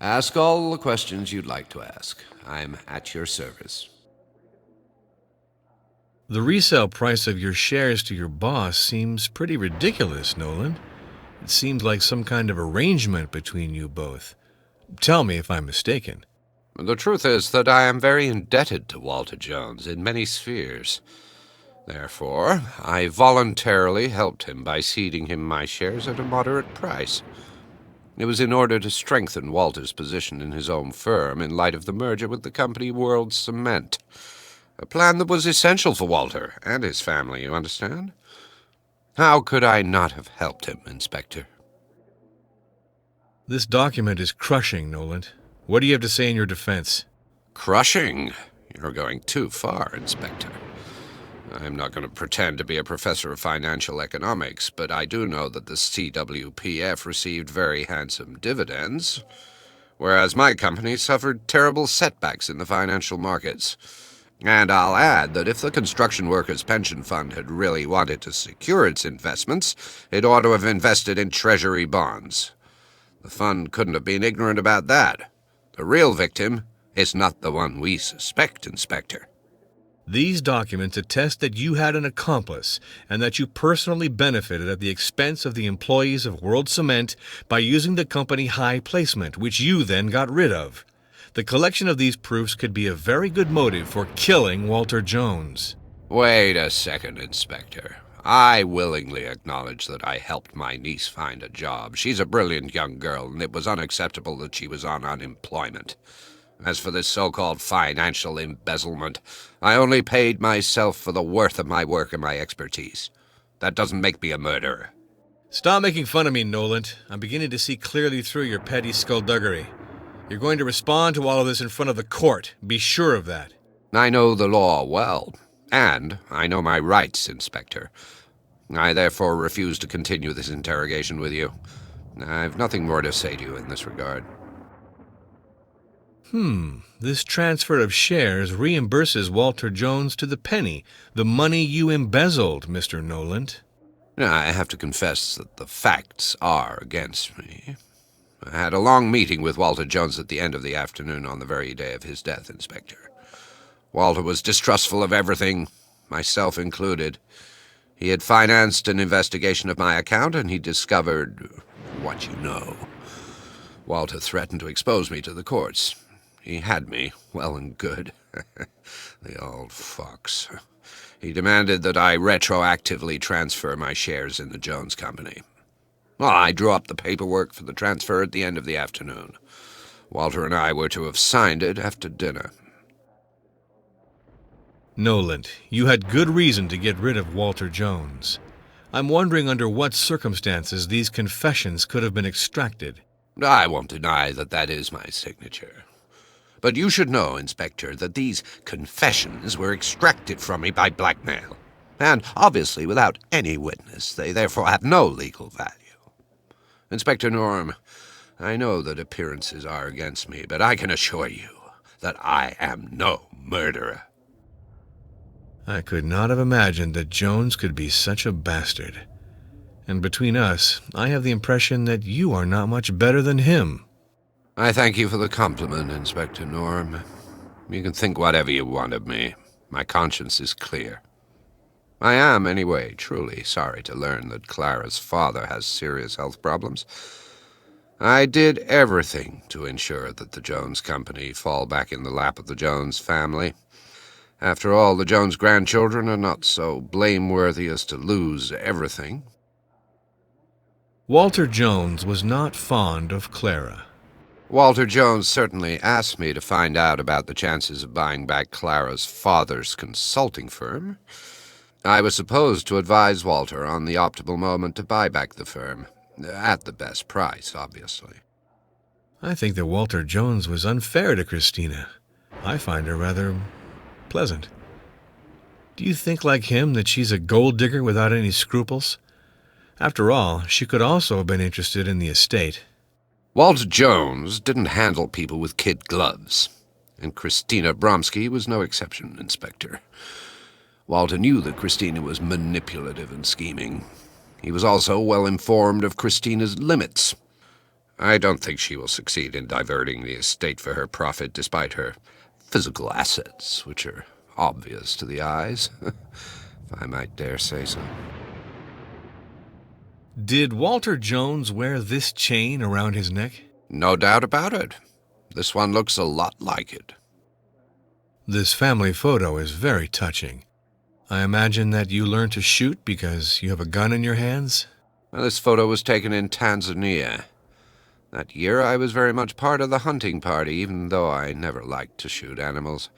Ask all the questions you'd like to ask. I'm at your service. The resale price of your shares to your boss seems pretty ridiculous, Nolan. It seems like some kind of arrangement between you both. Tell me if I'm mistaken. The truth is that I am very indebted to Walter Jones in many spheres. Therefore, I voluntarily helped him by ceding him my shares at a moderate price. It was in order to strengthen Walter's position in his own firm in light of the merger with the company World Cement. A plan that was essential for Walter and his family, you understand? How could I not have helped him, Inspector? This document is crushing, Nolan. What do you have to say in your defense? Crushing? You're going too far, Inspector. I'm not going to pretend to be a professor of financial economics, but I do know that the CWPF received very handsome dividends, whereas my company suffered terrible setbacks in the financial markets. And I'll add that if the Construction Workers' Pension Fund had really wanted to secure its investments, it ought to have invested in Treasury bonds. The fund couldn't have been ignorant about that. The real victim is not the one we suspect, Inspector. These documents attest that you had an accomplice and that you personally benefited at the expense of the employees of World Cement by using the company High Placement, which you then got rid of. The collection of these proofs could be a very good motive for killing Walter Jones. Wait a second, Inspector. I willingly acknowledge that I helped my niece find a job. She's a brilliant young girl, and it was unacceptable that she was on unemployment. As for this so-called financial embezzlement, I only paid myself for the worth of my work and my expertise. That doesn't make me a murderer. Stop making fun of me, Nolan. I'm beginning to see clearly through your petty skullduggery. You're going to respond to all of this in front of the court. Be sure of that. I know the law well, and I know my rights, Inspector. I therefore refuse to continue this interrogation with you. I've nothing more to say to you in this regard. This transfer of shares reimburses Walter Jones to the penny, the money you embezzled, Mr. Nolan. I have to confess that the facts are against me. I had a long meeting with Walter Jones at the end of the afternoon on the very day of his death, Inspector. Walter was distrustful of everything, myself included. He had financed an investigation of my account, and he discovered what you know. Walter threatened to expose me to the courts. He had me, well and good. The old fox. He demanded that I retroactively transfer my shares in the Jones Company. Well, I drew up the paperwork for the transfer at the end of the afternoon. Walter and I were to have signed it after dinner. Nolan, you had good reason to get rid of Walter Jones. I'm wondering under what circumstances these confessions could have been extracted. I won't deny that that is my signature. But you should know, Inspector, that these confessions were extracted from me by blackmail. And obviously without any witness, they therefore have no legal value. Inspector Norm, I know that appearances are against me, but I can assure you that I am no murderer. I could not have imagined that Jones could be such a bastard. And between us, I have the impression that you are not much better than him. I thank you for the compliment, Inspector Norm. You can think whatever you want of me. My conscience is clear. I am, anyway, truly sorry to learn that Clara's father has serious health problems. I did everything to ensure that the Jones Company fall back in the lap of the Jones family. After all, the Jones grandchildren are not so blameworthy as to lose everything. Walter Jones was not fond of Clara. Walter Jones certainly asked me to find out about the chances of buying back Clara's father's consulting firm. I was supposed to advise Walter on the optimal moment to buy back the firm, at the best price, obviously. I think that Walter Jones was unfair to Christina. I find her rather pleasant. Do you think like him that she's a gold digger without any scruples? After all, she could also have been interested in the estate. Walter Jones didn't handle people with kid gloves, and Christina Bromsky was no exception, Inspector. Walter knew that Christina was manipulative and scheming. He was also well informed of Christina's limits. I don't think she will succeed in diverting the estate for her profit, despite her physical assets, which are obvious to the eyes, if I might dare say so. Did Walter Jones wear this chain around his neck? No doubt about it. This one looks a lot like it. This family photo is very touching. I imagine that you learned to shoot because you have a gun in your hands? Well, this photo was taken in Tanzania. That year I was very much part of the hunting party, even though I never liked to shoot animals.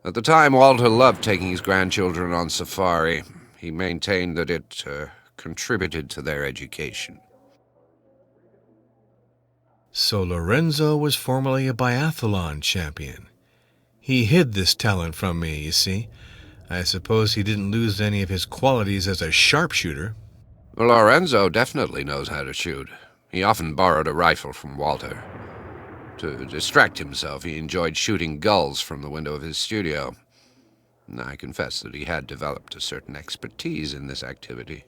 At the time, Walter loved taking his grandchildren on safari. He maintained that it contributed to their education. So Lorenzo was formerly a biathlon champion. He hid this talent from me, you see. I suppose he didn't lose any of his qualities as a sharpshooter. Well, Lorenzo definitely knows how to shoot. He often borrowed a rifle from Walter. To distract himself, he enjoyed shooting gulls from the window of his studio. I confess that he had developed a certain expertise in this activity.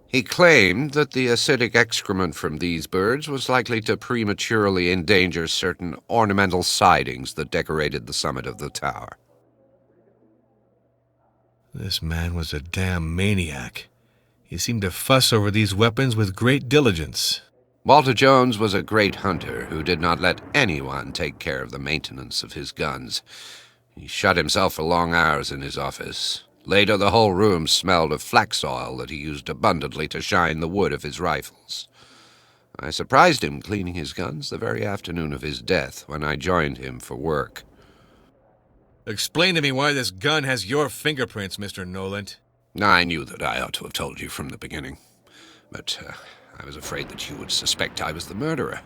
He claimed that the acidic excrement from these birds was likely to prematurely endanger certain ornamental sidings that decorated the summit of the tower. This man was a damn maniac. He seemed to fuss over these weapons with great diligence. Walter Jones was a great hunter who did not let anyone take care of the maintenance of his guns. He shut himself for long hours in his office. Later, the whole room smelled of flax oil that he used abundantly to shine the wood of his rifles. I surprised him cleaning his guns the very afternoon of his death when I joined him for work. Explain to me why this gun has your fingerprints, Mr. Noland. I knew that I ought to have told you from the beginning, but I was afraid that you would suspect I was the murderer.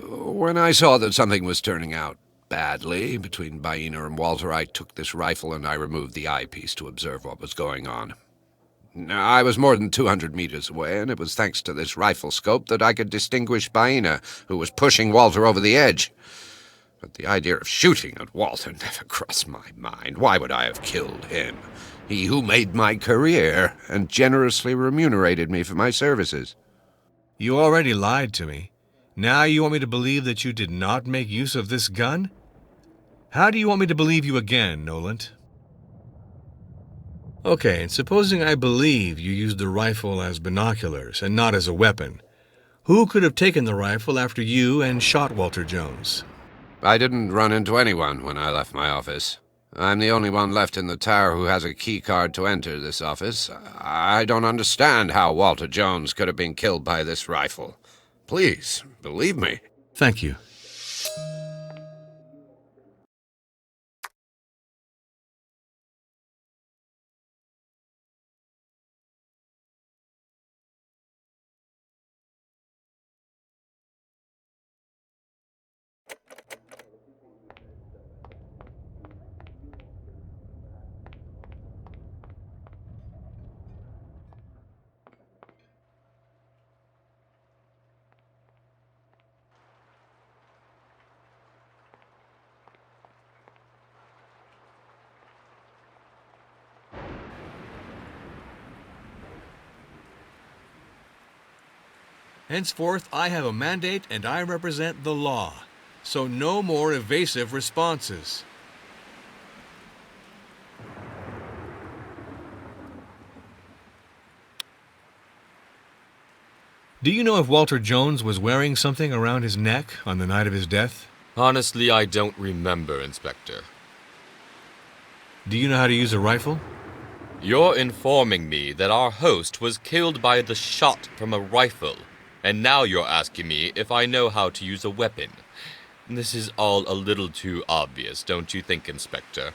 When I saw that something was turning out badly between Baena and Walter, I took this rifle and I removed the eyepiece to observe what was going on. Now, I was more than 200 meters away, and it was thanks to this rifle scope that I could distinguish Baena, who was pushing Walter over the edge. But the idea of shooting at Walter never crossed my mind. Why would I have killed him? He who made my career and generously remunerated me for my services. You already lied to me. Now you want me to believe that you did not make use of this gun? How do you want me to believe you again, Noland? Okay, and supposing I believe you used the rifle as binoculars and not as a weapon, who could have taken the rifle after you and shot Walter Jones? I didn't run into anyone when I left my office. I'm the only one left in the tower who has a key card to enter this office. I don't understand how Walter Jones could have been killed by this rifle. Please, believe me. Thank you. Henceforth, I have a mandate and I represent the law. So no more evasive responses. Do you know if Walter Jones was wearing something around his neck on the night of his death? Honestly, I don't remember, Inspector. Do you know how to use a rifle? You're informing me that our host was killed by the shot from a rifle, and now you're asking me if I know how to use a weapon. This is all a little too obvious, don't you think, Inspector?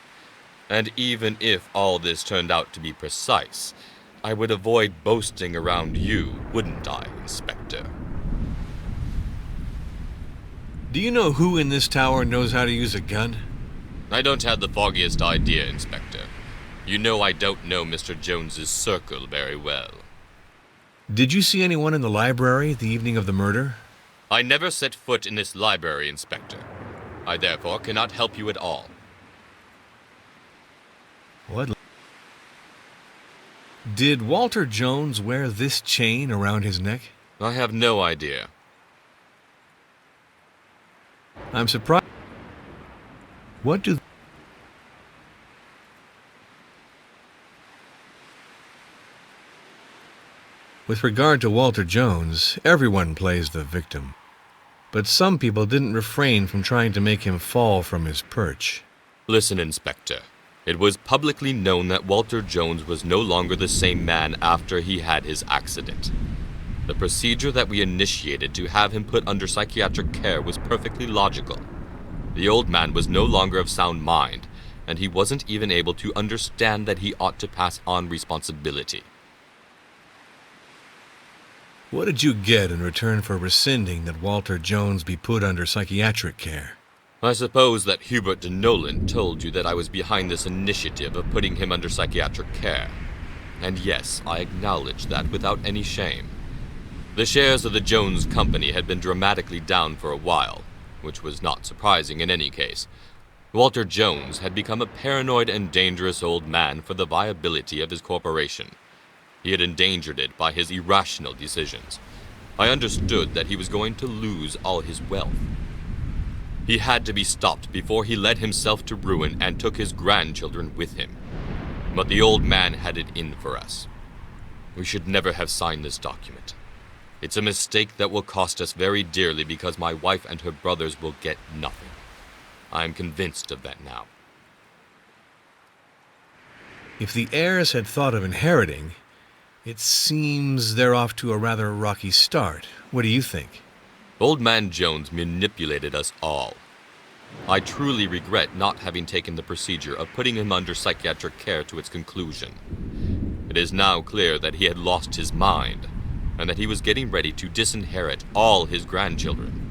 And even if all this turned out to be precise, I would avoid boasting around you, wouldn't I, Inspector? Do you know who in this tower knows how to use a gun? I don't have the foggiest idea, Inspector. You know I don't know Mr. Jones's circle very well. Did you see anyone in the library the evening of the murder? I never set foot in this library, Inspector. I therefore cannot help you at all. What? Did Walter Jones wear this chain around his neck? I have no idea. I'm surprised. What do... With regard to Walter Jones, everyone plays the victim. But some people didn't refrain from trying to make him fall from his perch. Listen, Inspector. It was publicly known that Walter Jones was no longer the same man after he had his accident. The procedure that we initiated to have him put under psychiatric care was perfectly logical. The old man was no longer of sound mind, and he wasn't even able to understand that he ought to pass on responsibility. What did you get in return for rescinding that Walter Jones be put under psychiatric care? I suppose that Hubert de Nolan told you that I was behind this initiative of putting him under psychiatric care. And yes, I acknowledge that without any shame. The shares of the Jones Company had been dramatically down for a while, which was not surprising in any case. Walter Jones had become a paranoid and dangerous old man for the viability of his corporation. He had endangered it by his irrational decisions. I understood that he was going to lose all his wealth. He had to be stopped before he led himself to ruin and took his grandchildren with him. But the old man had it in for us. We should never have signed this document. It's a mistake that will cost us very dearly because my wife and her brothers will get nothing. I am convinced of that now. If the heirs had thought of inheriting, it seems they're off to a rather rocky start. What do you think? Old man Jones manipulated us all. I truly regret not having taken the procedure of putting him under psychiatric care to its conclusion. It is now clear that he had lost his mind, and that he was getting ready to disinherit all his grandchildren.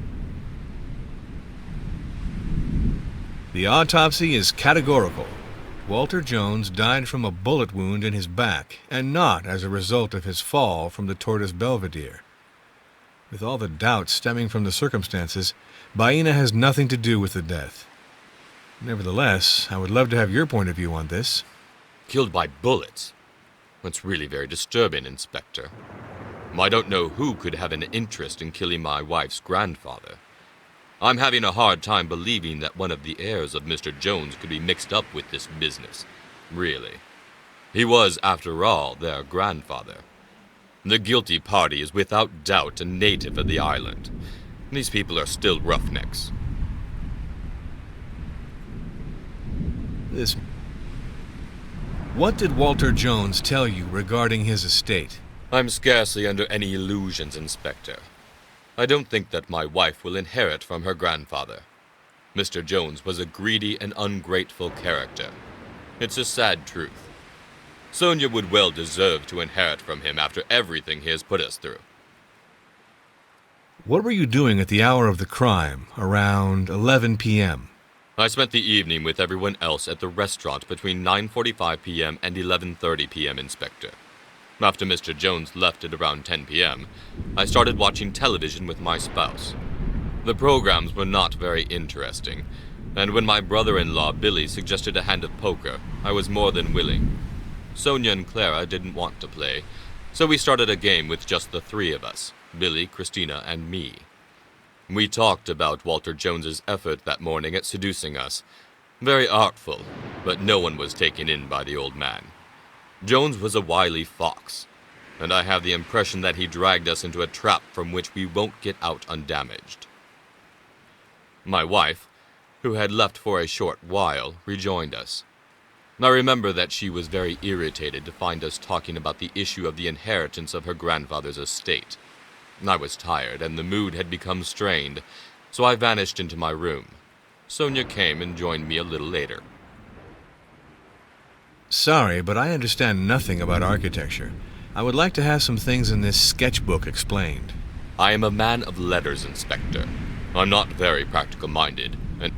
The autopsy is categorical. Walter Jones died from a bullet wound in his back, and not as a result of his fall from the Tortoise Belvedere. With all the doubts stemming from the circumstances, Baena has nothing to do with the death. Nevertheless, I would love to have your point of view on this. Killed by bullets? That's really very disturbing, Inspector. I don't know who could have an interest in killing my wife's grandfather. I'm having a hard time believing that one of the heirs of Mr. Jones could be mixed up with this business. Really. He was, after all, their grandfather. The guilty party is without doubt a native of the island. These people are still roughnecks. What did Walter Jones tell you regarding his estate? I'm scarcely under any illusions, Inspector. I don't think that my wife will inherit from her grandfather. Mr. Jones was a greedy and ungrateful character. It's a sad truth. Sonia would well deserve to inherit from him after everything he has put us through. What were you doing at the hour of the crime, around 11 p.m.? I spent the evening with everyone else at the restaurant between 9:45 p.m. and 11:30 p.m., Inspector. After Mr. Jones left at around 10 p.m., I started watching television with my spouse. The programs were not very interesting, and when my brother-in-law Billy suggested a hand of poker, I was more than willing. Sonia and Clara didn't want to play, so we started a game with just the three of us, Billy, Christina, and me. We talked about Walter Jones's effort that morning at seducing us. Very artful, but no one was taken in by the old man. Jones was a wily fox, and I have the impression that he dragged us into a trap from which we won't get out undamaged. My wife, who had left for a short while, rejoined us. I remember that she was very irritated to find us talking about the issue of the inheritance of her grandfather's estate. I was tired, and the mood had become strained, so I vanished into my room. Sonia came and joined me a little later. Sorry, but I understand nothing about architecture. I would like to have some things in this sketchbook explained. I am a man of letters, Inspector. I'm not very practical-minded, and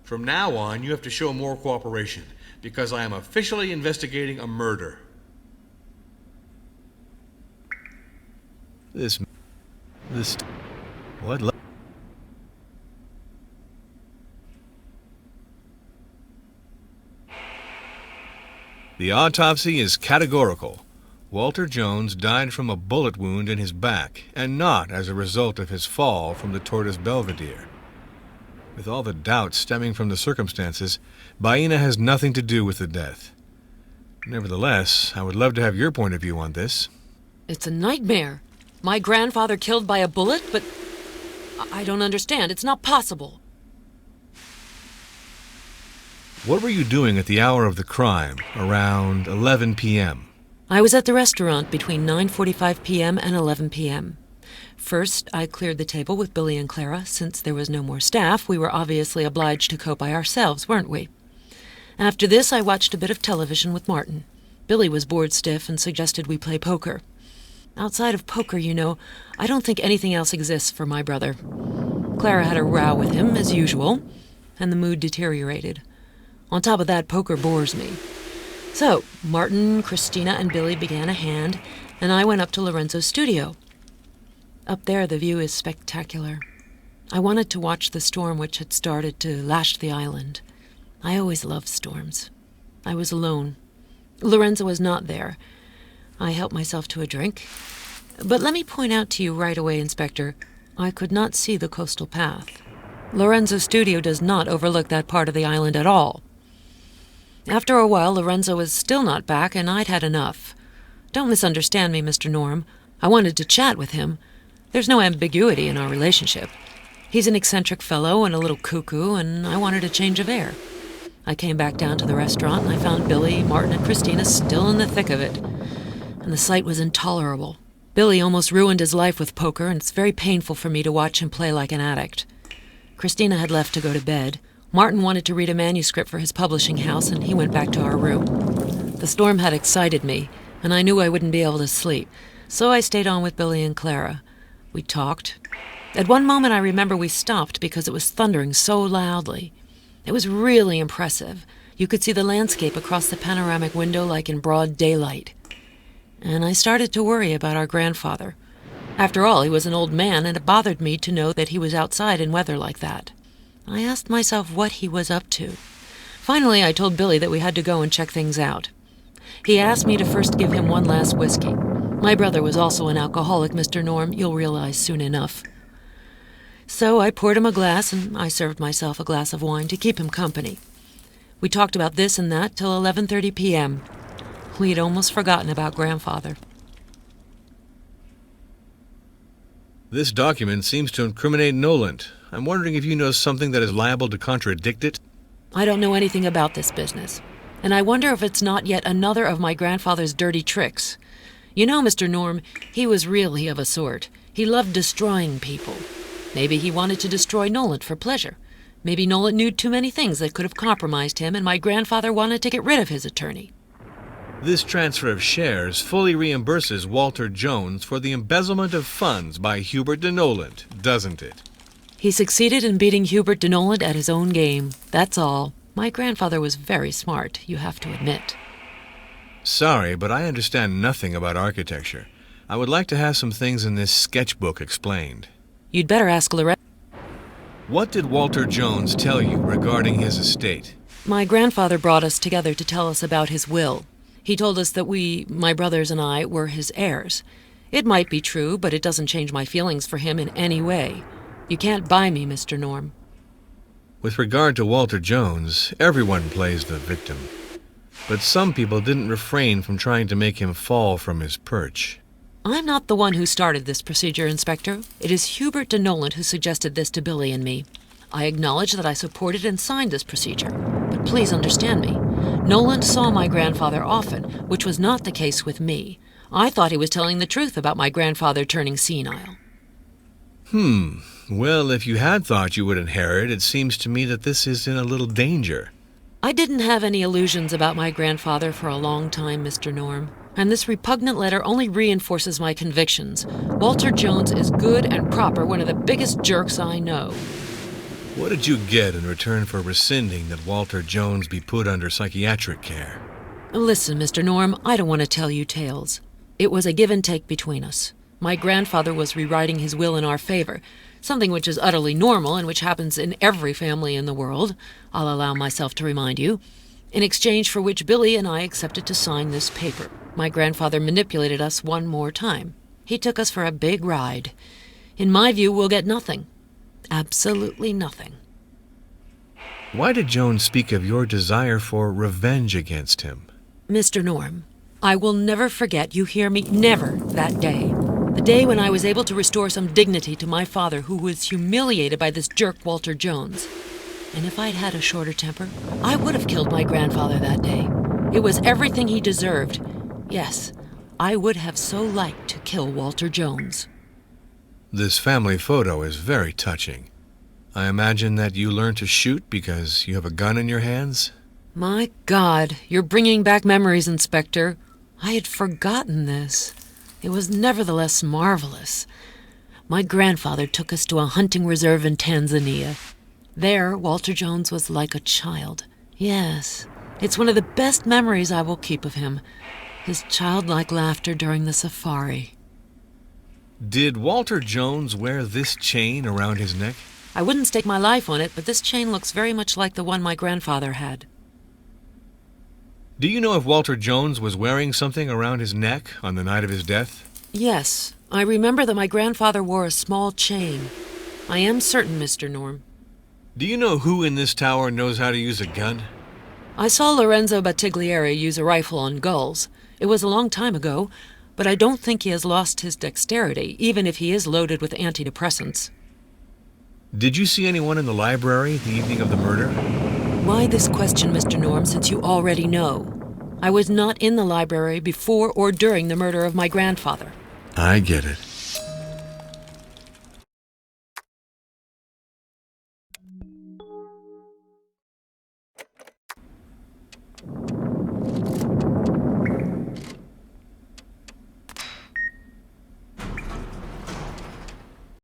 From now on, you have to show more cooperation, because I am officially investigating a murder. This... What? The autopsy is categorical. Walter Jones died from a bullet wound in his back, and not as a result of his fall from the Tortoise Belvedere. With all the doubts stemming from the circumstances, Baena has nothing to do with the death. Nevertheless, I would love to have your point of view on this. It's a nightmare. My grandfather killed by a bullet, but I don't understand. It's not possible. What were you doing at the hour of the crime, around 11 p.m.? I was at the restaurant between 9:45 p.m. and 11 p.m. First, I cleared the table with Billy and Clara. Since there was no more staff, we were obviously obliged to cope by ourselves, weren't we? After this, I watched a bit of television with Martin. Billy was bored stiff and suggested we play poker. Outside of poker, you know, I don't think anything else exists for my brother. Clara had a row with him, as usual, and the mood deteriorated. On top of that, poker bores me. So, Martin, Christina, and Billy began a hand, and I went up to Lorenzo's studio. Up there, the view is spectacular. I wanted to watch the storm which had started to lash the island. I always loved storms. I was alone. Lorenzo was not there. I helped myself to a drink. But let me point out to you right away, Inspector, I could not see the coastal path. Lorenzo's studio does not overlook that part of the island at all. After a while, Lorenzo was still not back, and I'd had enough. Don't misunderstand me, Mr. Norm. I wanted to chat with him. There's no ambiguity in our relationship. He's an eccentric fellow and a little cuckoo, and I wanted a change of air. I came back down to the restaurant, and I found Billy, Martin, and Christina still in the thick of it. And the sight was intolerable. Billy almost ruined his life with poker, and it's very painful for me to watch him play like an addict. Christina had left to go to bed. Martin wanted to read a manuscript for his publishing house, and he went back to our room. The storm had excited me, and I knew I wouldn't be able to sleep, so I stayed on with Billy and Clara. We talked. At one moment I remember we stopped because it was thundering so loudly. It was really impressive. You could see the landscape across the panoramic window like in broad daylight. And I started to worry about our grandfather. After all, he was an old man, and it bothered me to know that he was outside in weather like that. I asked myself what he was up to. Finally, I told Billy that we had to go and check things out. He asked me to first give him one last whiskey. My brother was also an alcoholic, Mr. Norm, you'll realize soon enough. So I poured him a glass, and I served myself a glass of wine to keep him company. We talked about this and that till 11:30 p.m. We'd almost forgotten about Grandfather. This document seems to incriminate Noland. I'm wondering if you know something that is liable to contradict it? I don't know anything about this business, and I wonder if it's not yet another of my grandfather's dirty tricks. You know, Mr. Norm, he was really of a sort. He loved destroying people. Maybe he wanted to destroy Noland for pleasure. Maybe Noland knew too many things that could have compromised him, and my grandfather wanted to get rid of his attorney. This transfer of shares fully reimburses Walter Jones for the embezzlement of funds by Hubert de Noland, doesn't it? He succeeded in beating Hubert de Noland at his own game. That's all. My grandfather was very smart, you have to admit. Sorry, but I understand nothing about architecture. I would like to have some things in this sketchbook explained. You'd better ask Lorenzo. What did Walter Jones tell you regarding his estate? My grandfather brought us together to tell us about his will. He told us that we, my brothers and I, were his heirs. It might be true, but it doesn't change my feelings for him in any way. You can't buy me, Mr. Norm. With regard to Walter Jones, everyone plays the victim. But some people didn't refrain from trying to make him fall from his perch. I'm not the one who started this procedure, Inspector. It is Hubert de Noland who suggested this to Billy and me. I acknowledge that I supported and signed this procedure, but please understand me. Noland saw my grandfather often, which was not the case with me. I thought he was telling the truth about my grandfather turning senile. Well, if you had thought you would inherit, it seems to me that this is in a little danger. I didn't have any illusions about my grandfather for a long time, Mr. Norm. And this repugnant letter only reinforces my convictions. Walter Jones is good and proper, one of the biggest jerks I know. What did you get in return for rescinding that Walter Jones be put under psychiatric care? Listen, Mr. Norm, I don't want to tell you tales. It was a give and take between us. My grandfather was rewriting his will in our favor, something which is utterly normal and which happens in every family in the world, I'll allow myself to remind you, in exchange for which Billy and I accepted to sign this paper. My grandfather manipulated us one more time. He took us for a big ride. In my view, we'll get nothing. Absolutely nothing. Why did Jones speak of your desire for revenge against him? Mr. Norm, I will never forget, you hear me, never, that day. The day when I was able to restore some dignity to my father, who was humiliated by this jerk Walter Jones. And if I'd had a shorter temper, I would have killed my grandfather that day. It was everything he deserved. Yes, I would have so liked to kill Walter Jones. This family photo is very touching. I imagine that you learned to shoot because you have a gun in your hands? My God, you're bringing back memories, Inspector. I had forgotten this. It was nevertheless marvelous. My grandfather took us to a hunting reserve in Tanzania. There, Walter Jones was like a child. Yes, it's one of the best memories I will keep of him. His childlike laughter during the safari. Did Walter Jones wear this chain around his neck? I wouldn't stake my life on it, but this chain looks very much like the one my grandfather had. Do you know if Walter Jones was wearing something around his neck on the night of his death? Yes, I remember that my grandfather wore a small chain. I am certain, Mr. Norm. Do you know who in this tower knows how to use a gun? I saw Lorenzo Battiglieri use a rifle on gulls. It was a long time ago, but I don't think he has lost his dexterity, even if he is loaded with antidepressants. Did you see anyone in the library the evening of the murder? Why this question, Mr. Norm, since you already know? I was not in the library before or during the murder of my grandfather. I get it.